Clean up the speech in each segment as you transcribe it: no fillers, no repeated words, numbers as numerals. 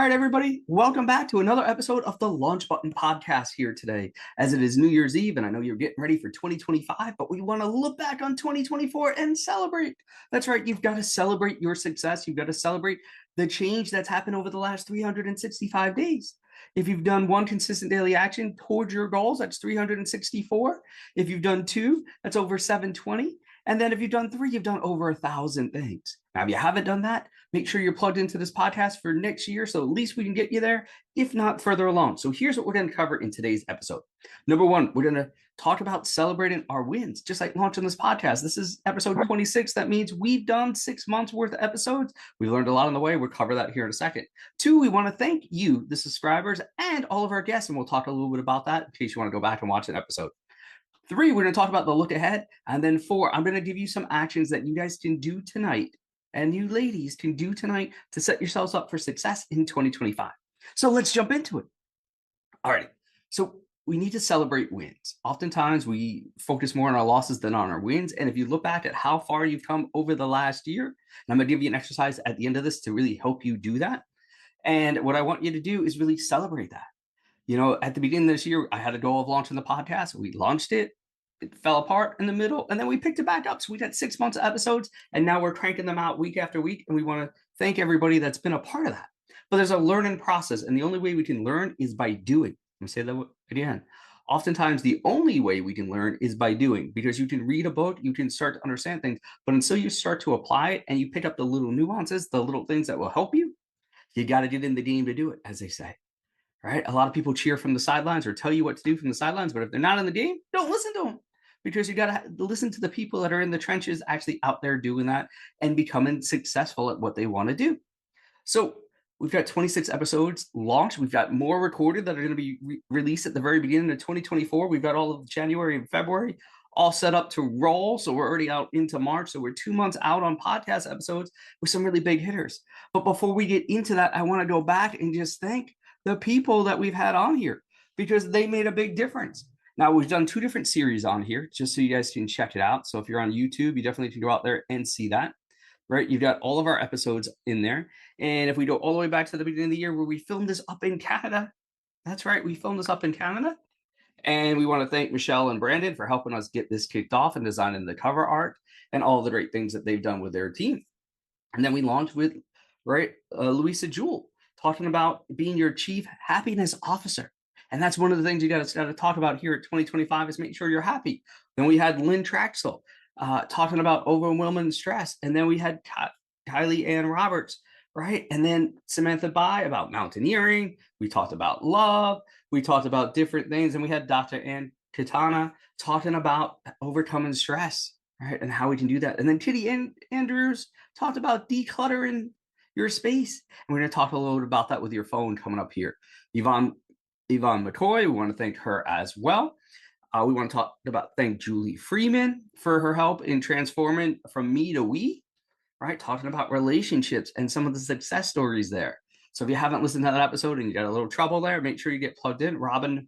right, everybody, welcome back to another episode of the Launch Button Podcast here today. As it is New Year's Eve, and I know you're getting ready for 2025, but we want to look back on 2024 and celebrate. That's right, you've got to celebrate your success. You've got to celebrate the change that's happened over the last 365 days. If you've done one consistent daily action towards your goals, that's 364. If you've done two, that's over 720. And then if you've done three, you've done over 1,000 things. Now, if you haven't done that, make sure you're plugged into this podcast for next year, so at least we can get you there, if not further along. So here's what we're going to cover in today's episode. Number one, we're going to talk about celebrating our wins, just like launching this podcast. This is episode 26. That means we've done 6 months worth of episodes. We've learned a lot on the way. We'll cover that here in a second. Two, we want to thank you, the subscribers, and all of our guests, and we'll talk a little bit about that in case you want to go back and watch an episode. Three, we're going to talk about the look ahead. And then four, I'm going to give you some actions that you guys can do tonight and you ladies can do tonight to set yourselves up for success in 2025. So let's jump into it. All right. So we need to celebrate wins. Oftentimes we focus more on our losses than on our wins. And if you look back at how far you've come over the last year, and I'm going to give you an exercise at the end of this to really help you do that. And what I want you to do is really celebrate that. You know, at the beginning of this year, I had a goal of launching the podcast. We launched it. It fell apart in the middle, and then we picked it back up. So we had 6 months of episodes, and now we're cranking them out week after week. And we want to thank everybody that's been a part of that. But there's a learning process, and the only way we can learn is by doing. Let me say that again. Oftentimes, the only way we can learn is by doing, because you can read a book, you can start to understand things, but until you start to apply it and you pick up the little nuances, the little things that will help you, you got to get in the game to do it, as they say. Right? A lot of people cheer from the sidelines or tell you what to do from the sidelines, but if they're not in the game, don't listen to them, because you got to listen to the people that are in the trenches actually out there doing that and becoming successful at what they want to do. So we've got 26 episodes launched. We've got more recorded that are going to be released at the very beginning of 2024. We've got all of January and February all set up to roll. So we're already out into March. So we're 2 months out on podcast episodes with some really big hitters. But before we get into that, I want to go back and just thank the people that we've had on here, because they made a big difference. Now, we've done 2 different series on here, just so you guys can check it out. So if you're on YouTube, you definitely can go out there and see that, right? You've got all of our episodes in there. And if we go all the way back to the beginning of the year where we filmed this up in Canada, that's right, we filmed this up in Canada. And we want to thank Michelle and Brandon for helping us get this kicked off and designing the cover art and all the great things that they've done with their team. And then we launched with, Louisa Jewell, talking about being your chief happiness officer. And that's one of the things you got to talk about here at 2025 is make sure you're happy. Then we had Lynn Traxel talking about overwhelming stress. And then we had Kylie Ann Roberts, right? And then Samantha Bai about mountaineering. We talked about love. We talked about different things. And we had Dr. Ann Katana talking about overcoming stress, right? And how we can do that. And then Kitty Andrews talked about decluttering your space. And we're going to talk a little bit about that with your phone coming up here. Yvonne McCoy, we want to thank her as well. We want to thank Julie Freeman for her help in transforming from me to we, right? Talking about relationships and some of the success stories there. So if you haven't listened to that episode and you got a little trouble there, make sure you get plugged in. Robin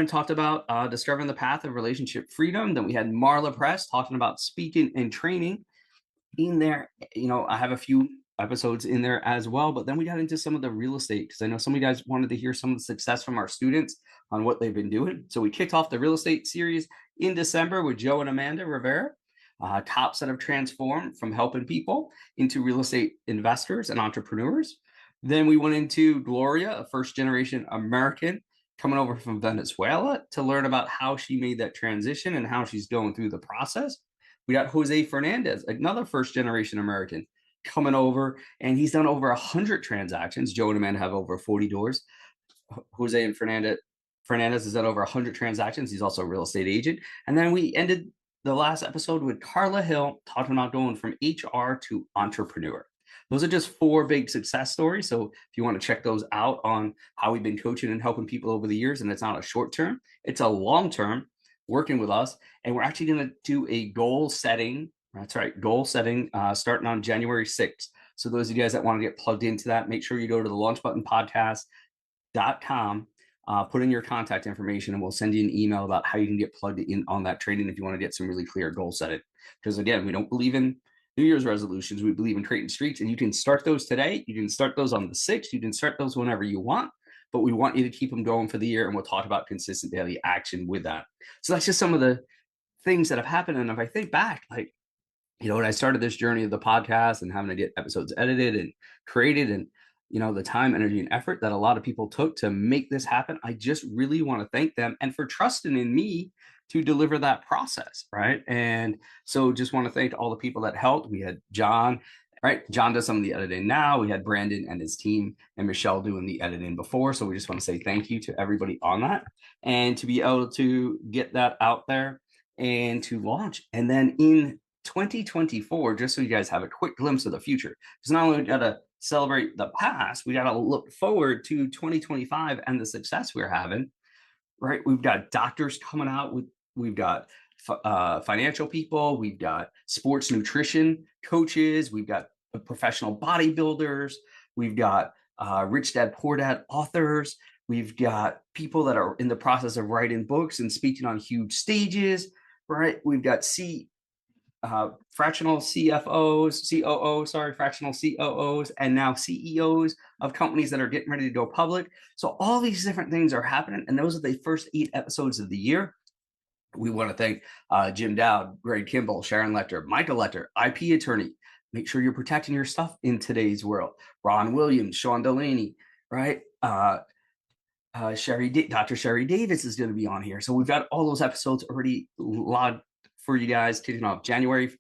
talked about discovering the path of relationship freedom. Then we had Marla Press talking about speaking and training in there. You know, I have a few episodes in there as well, but then we got into some of the real estate, because I know some of you guys wanted to hear some of the success from our students on what they've been doing. So we kicked off the real estate series in December with Joe and Amanda Rivera. Tops that have transformed from helping people into real estate investors and entrepreneurs. Then we went into Gloria, a first-generation American coming over from Venezuela, to learn about how she made that transition and how she's going through the process. We got Jose Fernandez, another first-generation American, coming over, and he's done over 100 transactions. Joe and Amanda have over 40 doors. Jose and Fernandez has done over 100 transactions. He's also a real estate agent. And then we ended the last episode with Carla Hill talking about going from HR to entrepreneur. Those are just 4 big success stories. So if you want to check those out on how we've been coaching and helping people over the years, and it's not a short term, it's a long term working with us. And we're actually going to do a goal setting. That's right, goal setting starting on January 6th. So those of you guys that want to get plugged into that, make sure you go to the launchbuttonpodcast.com, put in your contact information, and we'll send you an email about how you can get plugged in on that training if you want to get some really clear goal setting. Because again, we don't believe in New Year's resolutions. We believe in creating streaks, and you can start those today. You can start those on the 6th. You can start those whenever you want, but we want you to keep them going for the year, and we'll talk about consistent daily action with that. So that's just some of the things that have happened. And if I think back, like, when I started this journey of the podcast and having to get episodes edited and created, and the time, energy, and effort that a lot of people took to make this happen, I just really want to thank them and for trusting in me to deliver that process, right? And so just want to thank all the people that helped. We had John, right? John does some of the editing now. We had Brandon and his team and Michelle doing the editing before. So we just want to say thank you to everybody on that, and to be able to get that out there and to launch. And then in 2024, just so you guys have a quick glimpse of the future, because not only we got to celebrate the past, we got to look forward to 2025 and the success we're having, right? We've got doctors coming out with, we've got financial people, we've got sports nutrition coaches, we've got professional bodybuilders, we've got Rich Dad Poor Dad authors, we've got people that are in the process of writing books and speaking on huge stages, right? We've got fractional fractional COOs, and now CEOs of companies that are getting ready to go public. So all these different things are happening, and those are the first 8 episodes of the year. We want to thank Jim Dowd, Greg Kimball, Sharon Lecter, Michael Lecter, IP attorney. Make sure you're protecting your stuff in today's world. Ron Williams, Sean Delaney, right? Dr. Sherry Davis is going to be on here. So we've got all those episodes already logged for you guys, kicking off January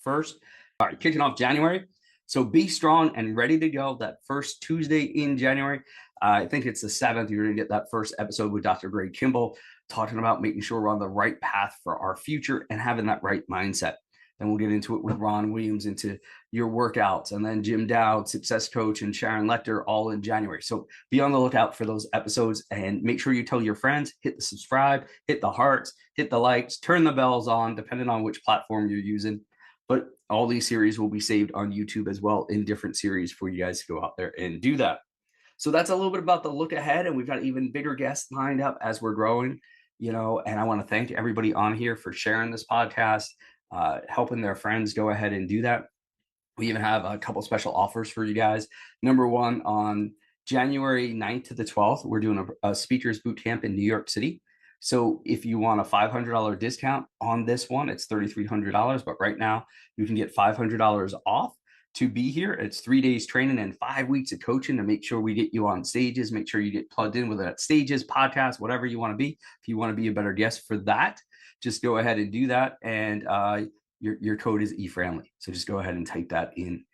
1st. All right, kicking off January. So be strong and ready to go that first Tuesday in January. I think it's the 7th. You're going to get that first episode with Dr. Greg Kimball, talking about making sure we're on the right path for our future and having that right mindset. Then we'll get into it with Ron Williams, into your workouts, and then Jim Dowd, success coach, and Sharon Lecter, all in January. So be on the lookout for those episodes, and make sure you tell your friends, hit the subscribe, hit the hearts, hit the likes, turn the bells on, depending on which platform you're using. But all these series will be saved on YouTube as well in different series for you guys to go out there and do that. So that's a little bit about the look ahead, and we've got even bigger guests lined up as we're growing, and I want to thank everybody on here for sharing this podcast, helping their friends go ahead and do that. We even have a couple special offers for you guys. Number one, on January 9th to the 12th, we're doing a speakers boot camp in New York City. So if you want a $500 discount on this one, it's $3,300. But right now you can get $500 off to be here. It's 3 days training and 5 weeks of coaching to make sure we get you on stages, make sure you get plugged in, whether that's stages, podcasts, whatever you want to be. If you want to be a better guest for that, just go ahead and do that. And your code is eFriendly. So just go ahead and type that in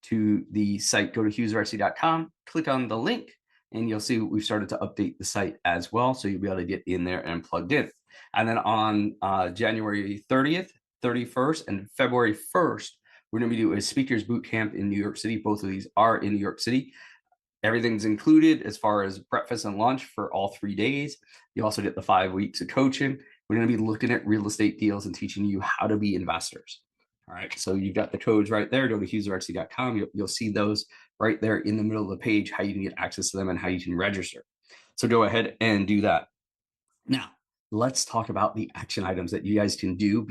to the site. Go to hughesvarsity.com, click on the link, and you'll see we've started to update the site as well. So you'll be able to get in there and plugged in. And then on January 30th, 31st, and February 1st, we're going to be doing a speakers boot camp in New York City. Both of these are in New York City. Everything's included as far as breakfast and lunch for all 3 days. You also get the 5 weeks of coaching. We're going to be looking at real estate deals and teaching you how to be investors. All right. So you've got the codes right there. Go to hughesvarsity.com. You'll see those right there in the middle of the page, how you can get access to them and how you can register. So go ahead and do that. Now, let's talk about the action items that you guys can do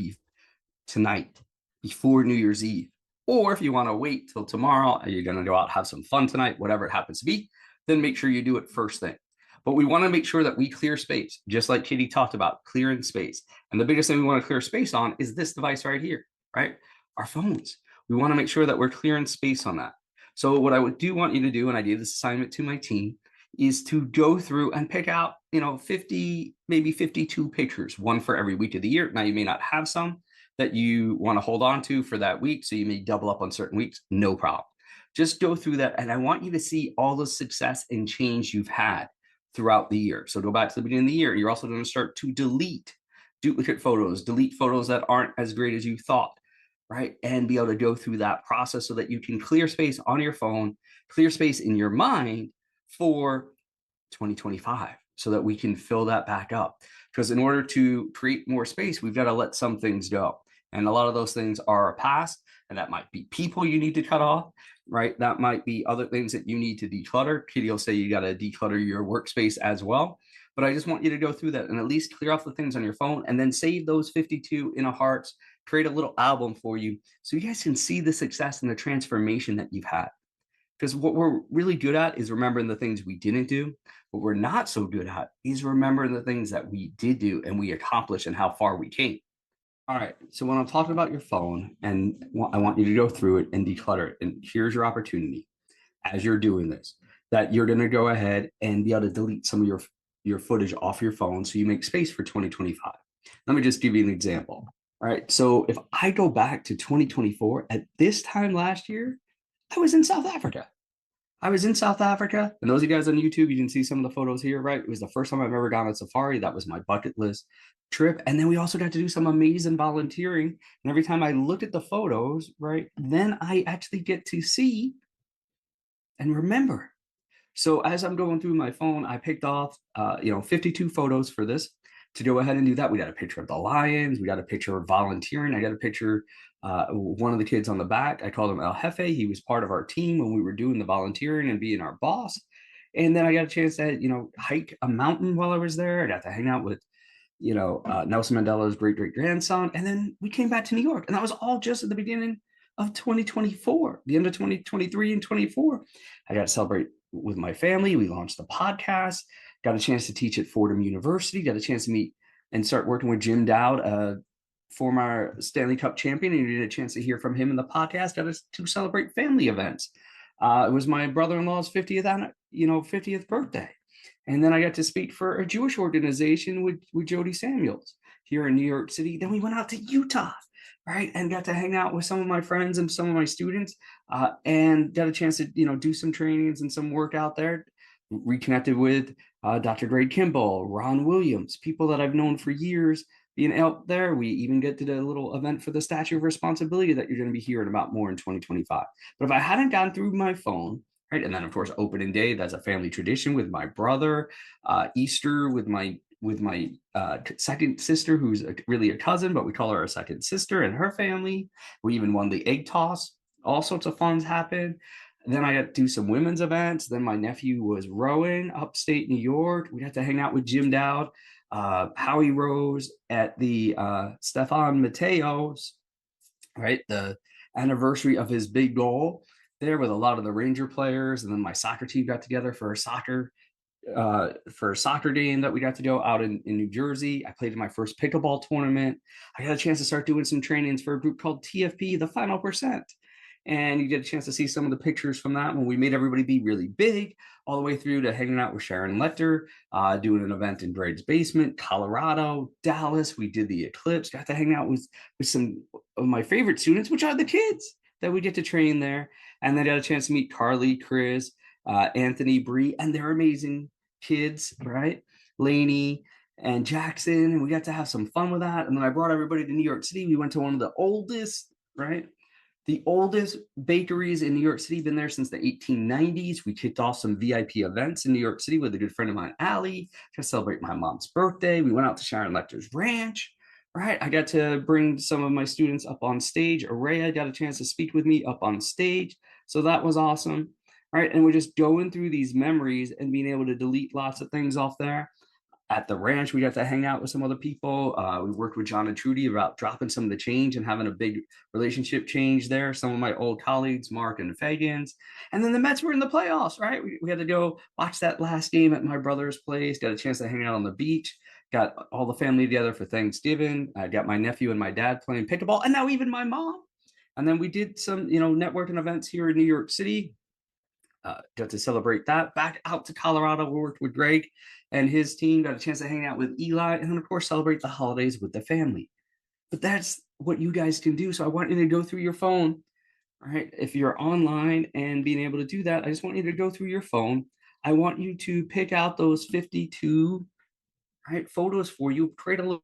tonight before New Year's Eve. Or if you want to wait till tomorrow, you're going to go out, have some fun tonight, whatever it happens to be, then make sure you do it first thing. But we want to make sure that we clear space, just like Kitty talked about, clearing space. And the biggest thing we want to clear space on is this device right here, right? Our phones. We want to make sure that we're clearing space on that. So what I want you to do, and I gave this assignment to my team, is to go through and pick out, 50, maybe 52 pictures, one for every week of the year. Now, you may not have some that you want to hold on to for that week, so you may double up on certain weeks, no problem. Just go through that, and I want you to see all the success and change you've had throughout the year. So go back to the beginning of the year. You're also going to start to delete duplicate photos, delete photos that aren't as great as you thought, right? And be able to go through that process so that you can clear space on your phone, clear space in your mind for 2025, so that we can fill that back up. Because in order to create more space, we've got to let some things go. And a lot of those things are a past, and that might be people you need to cut off, right? That might be other things that you need to declutter. Kitty will say you got to declutter your workspace as well. But I just want you to go through that and at least clear off the things on your phone and then save those 52 in a hearts, create a little album for you so you guys can see the success and the transformation that you've had. Because what we're really good at is remembering the things we didn't do. What we're not so good at is remembering the things that we did do and we accomplished and how far we came. All right. So when I'm talking about your phone, and I want you to go through it and declutter it, and here's your opportunity as you're doing this, that you're going to go ahead and be able to delete some of your footage off your phone so you make space for 2025. Let me just give you an example. All right. So if I go back to 2024, at this time last year, I was in South Africa. I was in South Africa, and those of you guys on YouTube, you can see some of the photos here, right? It was the first time I've ever gone on safari. That was my bucket list trip. And then we also got to do some amazing volunteering. And every time I look at the photos, right, then I actually get to see and remember. So as I'm going through my phone, I picked off, 52 photos for this to go ahead and do that. We got a picture of the lions. We got a picture of volunteering. I got a picture, one of the kids on the back. I called him El Jefe. He was part of our team when we were doing the volunteering and being our boss. And then I got a chance to, hike a mountain while I was there. I got to hang out with, Nelson Mandela's great great grandson. And then we came back to New York. And that was all just at the beginning of 2024, the end of 2023 and 24. I got to celebrate with my family. We launched the podcast, got a chance to teach at Fordham University, got a chance to meet and start working with Jim Dowd, former Stanley Cup champion, and you did a chance to hear from him in the podcast. Got us to celebrate family events. It was my brother-in-law's 50th birthday. And then I got to speak for a Jewish organization with Jody Samuels here in New York City. Then we went out to Utah, right, and got to hang out with some of my friends and some of my students, and got a chance to do some trainings and some work out there. Reconnected with Dr. Greg Kimball, Ron Williams, people that I've known for years. Being out there, we even get to the little event for the Statue of Responsibility that you're going to be hearing about more in 2025. But if I hadn't gone through my phone, right, and then of course opening day, that's a family tradition with my brother. Easter with my second sister, who's really a cousin, but we call her a second sister, and her family. We even won the egg toss. All sorts of funs happen. Then I got to do some women's events. Then my nephew was rowing upstate New York. We got to hang out with Jim Dowd, Howie Rose at the Stefan Mateos, right? The anniversary of his big goal there with a lot of the Ranger players. And then my soccer team got together for a soccer game that we got to go out in New Jersey. I played in my first pickleball tournament. I got a chance to start doing some trainings for a group called TFP, The Final Percent. And you get a chance to see some of the pictures from that when we made everybody be really big, all the way through to hanging out with Sharon Lecter, doing an event in Braid's basement, Colorado, Dallas. We did the eclipse, got to hang out with some of my favorite students, which are the kids that we get to train there. And then I got a chance to meet Carly, Chris, Anthony, Bree, and their amazing kids, right? Lainey and Jackson. And we got to have some fun with that. And then I brought everybody to New York City. We went to one of the oldest, right? The oldest bakeries in New York City, been there since the 1890s. We kicked off some VIP events in New York City with a good friend of mine, Allie, to celebrate my mom's birthday. We went out to Sharon Lecter's ranch, right? I got to bring some of my students up on stage. Araya got a chance to speak with me up on stage. So that was awesome, right? And we're just going through these memories and being able to delete lots of things off there. At the ranch, we got to hang out with some other people. We worked with John and Trudy about dropping some of the change and having a big relationship change there. Some of my old colleagues, Mark and Fagans. And then the Mets were in the playoffs, right? We had to go watch that last game at my brother's place, got a chance to hang out on the beach, got all the family together for Thanksgiving. I got my nephew and my dad playing pickleball, and now even my mom. And then we did some, networking events here in New York City. Got to celebrate that. Back out to Colorado, we worked with Greg and his team, got a chance to hang out with Eli, and then of course celebrate the holidays with the family. But that's what you guys can do. So I want you to go through your phone, right? If you're online and being able to do that, I just want you to go through your phone. I want you to pick out those 52, right, photos for you, create a little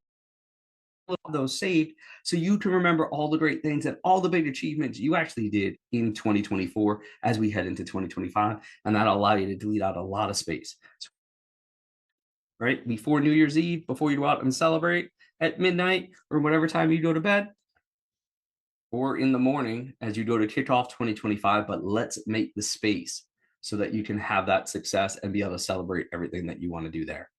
of those saved so you can remember all the great things and all the big achievements you actually did in 2024 as we head into 2025. And that'll allow you to delete out a lot of space. So, right before New Year's Eve, before you go out and celebrate at midnight or whatever time you go to bed, or in the morning as you go to kick off 2025, but let's make the space so that you can have that success and be able to celebrate everything that you want to do there.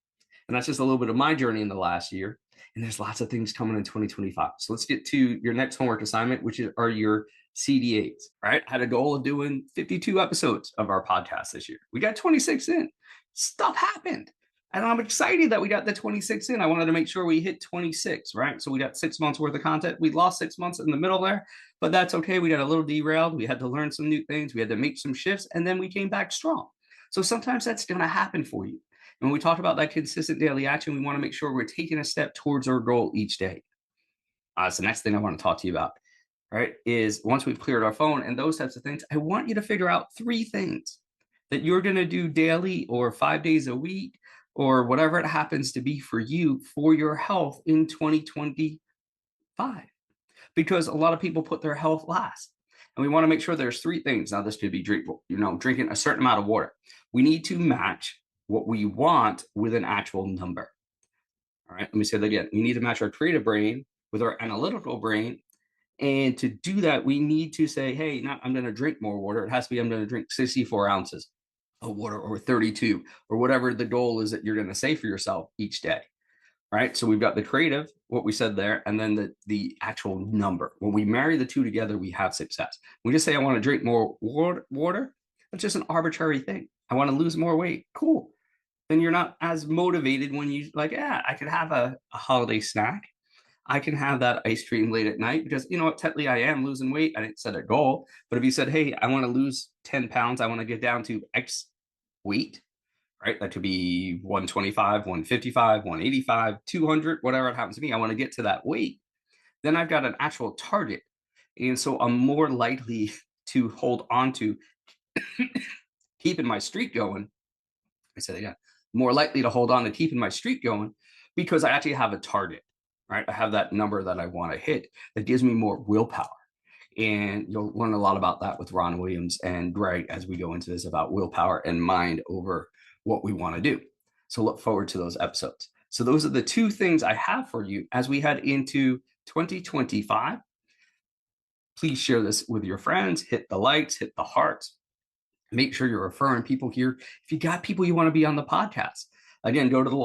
And that's just a little bit of my journey in the last year. And there's lots of things coming in 2025. So let's get to your next homework assignment, which are your CDAs, right? I had a goal of doing 52 episodes of our podcast this year. We got 26 in. Stuff happened. And I'm excited that we got the 26 in. I wanted to make sure we hit 26, right? So we got 6 months worth of content. We lost 6 months in the middle there, but that's okay. We got a little derailed. We had to learn some new things. We had to make some shifts, and then we came back strong. So sometimes that's going to happen for you. When we talk about that consistent daily action, we want to make sure we're taking a step towards our goal each day. That's the next thing I want to talk to you about, right? Is once we've cleared our phone and those types of things, I want you to figure out 3 things that you're going to do daily or 5 days a week or whatever it happens to be for you for your health in 2025. Because a lot of people put their health last. And we want to make sure there's 3 things. Now, this could be drinking a certain amount of water. We need to match what we want with an actual number. All right, let me say that again. We need to match our creative brain with our analytical brain. And to do that, we need to say, hey, not I'm going to drink more water. It has to be I'm going to drink 64 ounces of water or 32 or whatever the goal is that you're going to say for yourself each day. Right. So we've got the creative, what we said there, and then the actual number. When we marry the 2 together, we have success. We just say, I want to drink more water. That's just an arbitrary thing. I want to lose more weight. Cool. Then you're not as motivated when you like, I could have a holiday snack. I can have that ice cream late at night because, you know what, technically I am losing weight. I didn't set a goal. But if you said, hey, I want to lose 10 pounds, I want to get down to X weight, right? That could be 125, 155, 185, 200, whatever it happens to be. I want to get to that weight. Then I've got an actual target. And so I'm more likely to hold on to keeping my streak going. I said, yeah, more likely to hold on to keeping my streak going because I actually have a target, right? I have that number that I want to hit that gives me more willpower. And you'll learn a lot about that with Ron Williams and Greg as we go into this about willpower and mind over what we want to do. So look forward to those episodes. So those are the 2 things I have for you as we head into 2025. Please share this with your friends, hit the likes, hit the hearts. Make sure you're referring people here. If you got people you want to be on the podcast, again, go to the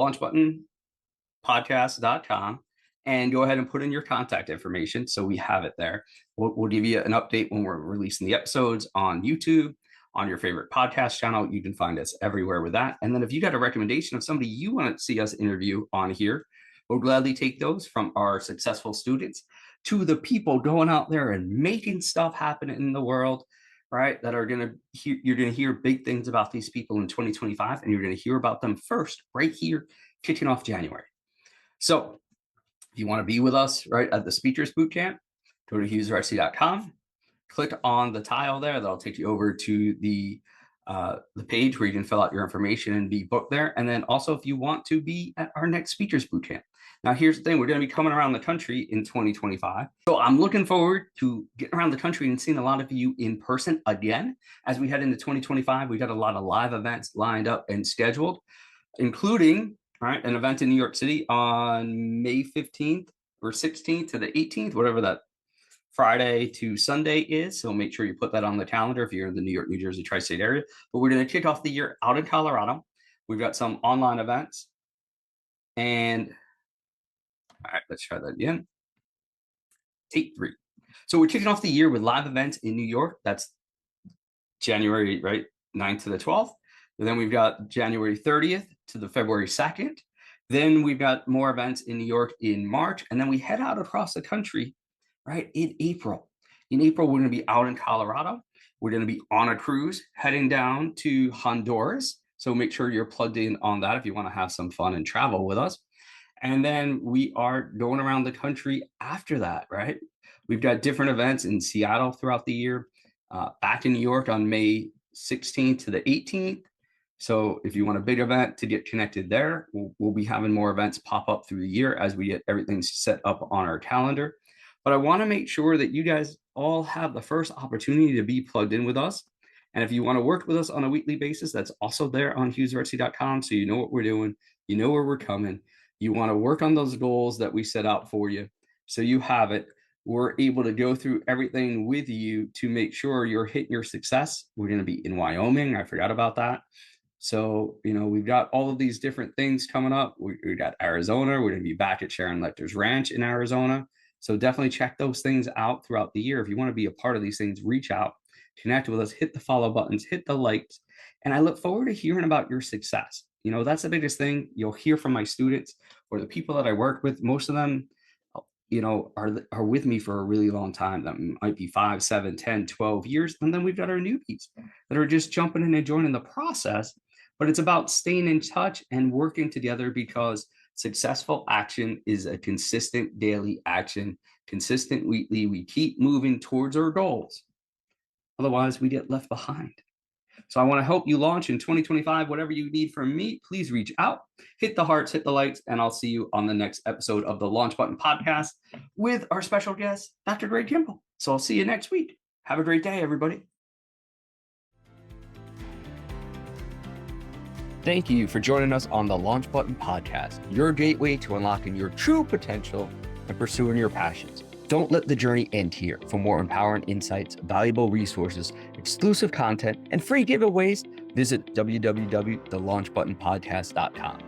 launchbuttonpodcast.com and go ahead and put in your contact information so we have it there. We'll give you an update when we're releasing the episodes on YouTube, on your favorite podcast channel. You can find us everywhere with that. And then if you got a recommendation of somebody you want to see us interview on here, we'll gladly take those from our successful students to the people going out there and making stuff happen in the world, right? That are you're going to hear big things about these people in 2025, and you're going to hear about them first right here, kicking off January. So if you want to be with us, right, at the Speakers Bootcamp, go to hughesrc.com, click on the tile there. That'll take you over to the page where you can fill out your information and be booked there. And then also if you want to be at our next Speakers Bootcamp. Now, here's the thing. We're going to be coming around the country in 2025. So I'm looking forward to getting around the country and seeing a lot of you in person again. As we head into 2025, we got a lot of live events lined up and scheduled, including an event in New York City on May 15th or 16th to the 18th, whatever that Friday to Sunday is. So make sure you put that on the calendar if you're in the New York, New Jersey, tri-state area. But we're going to kick off the year out in Colorado. We've got some online events. And all right, let's try that again. Take 3. So we're kicking off the year with live events in New York. That's January, 9th to the 12th. And then we've got January 30th to the February 2nd. Then we've got more events in New York in March. And then we head out across the country, in April. In April, we're going to be out in Colorado. We're going to be on a cruise heading down to Honduras. So make sure you're plugged in on that if you want to have some fun and travel with us. And then we are going around the country after that, right? We've got different events in Seattle throughout the year, back in New York on May 16th to the 18th. So if you want a big event to get connected there, we'll be having more events pop up through the year as we get everything set up on our calendar. But I want to make sure that you guys all have the first opportunity to be plugged in with us. And if you want to work with us on a weekly basis, that's also there on hughesrc.com. So you know what we're doing, you know where we're coming. You want to work on those goals that we set out for you. So you have it. We're able to go through everything with you to make sure you're hitting your success. We're going to be in Wyoming. I forgot about that. So, we've got all of these different things coming up. We got Arizona. We're going to be back at Sharon Lecter's Ranch in Arizona. So definitely check those things out throughout the year. If you want to be a part of these things, reach out, connect with us, hit the follow buttons, hit the likes. And I look forward to hearing about your success. That's the biggest thing. You'll hear from my students or the people that I work with. Most of them, are with me for a really long time. That might be 5, 7, 10, 12 years. And then we've got our newbies that are just jumping in and joining the process. But it's about staying in touch and working together, because successful action is a consistent daily action, consistent weekly. We keep moving towards our goals. Otherwise, we get left behind. So I want to help you launch in 2025. Whatever you need from me, please reach out, hit the hearts, hit the likes, and I'll see you on the next episode of the Launch Button Podcast with our special guest, Dr. Greg Kimball. So I'll see you next week. Have a great day, everybody. Thank you for joining us on the Launch Button Podcast, your gateway to unlocking your true potential and pursuing your passions. Don't let the journey end here. For more empowering insights, valuable resources, exclusive content, and free giveaways, visit www.thelaunchbuttonpodcast.com.